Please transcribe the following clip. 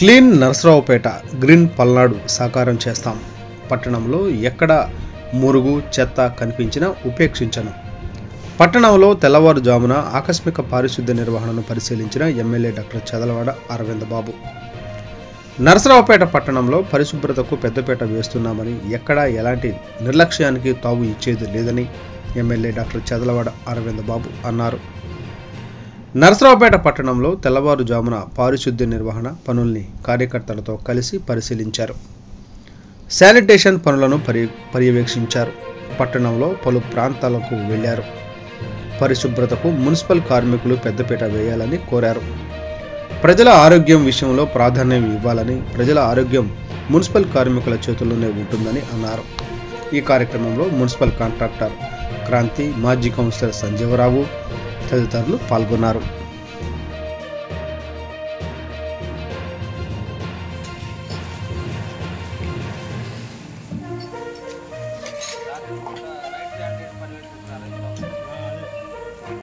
Clean Narasaraopet green Palnadu సాకారం చేస్తాం. పట్టణంలో ఎక్కడ మురుగు చెత్త కనిపించినా ఉపేక్షించను. పట్టణంలో తెల్లవారుజామున ఆకస్మిక పారిశుద్ధ్య నిర్వహణను పరిశీలించిన ఎమ్మెల్యే డాక్టర్ చదలవాడ అరవింద్ బాబు. నరసరావుపేట పట్టణంలో పరిశుభ్రతకు పెద్దపీట వేస్తున్నామని, ఎక్కడా ఎలాంటి నిర్లక్ష్యానికి తావు ఇచ్చేది లేదని ఎమ్మెల్యే డాక్టర్ చదలవాడ అరవింద్ బాబు అన్నారు. నరసరావుపేట పట్టణంలో తెల్లవారుజామున పారిశుద్ధ్య నిర్వహణ పనుల్ని కార్యకర్తలతో కలిసి పరిశీలించారు. శానిటేషన్ పనులను పర్యవేక్షించారు. పట్టణంలో పలు ప్రాంతాలకు వెళ్లారు. పరిశుభ్రతకు మున్సిపల్ కార్మికులు పెద్దపీట వేయాలని కోరారు. ప్రజల ఆరోగ్యం విషయంలో ప్రాధాన్యం ఇవ్వాలని, ప్రజల ఆరోగ్యం మున్సిపల్ కార్మికుల చేతుల్లోనే ఉంటుందని అన్నారు. ఈ కార్యక్రమంలో మున్సిపల్ కాంట్రాక్టర్ క్రాంతి, మాజీ కౌన్సిలర్ సంజీవరావు తదితరులు పాల్గొన్నారు.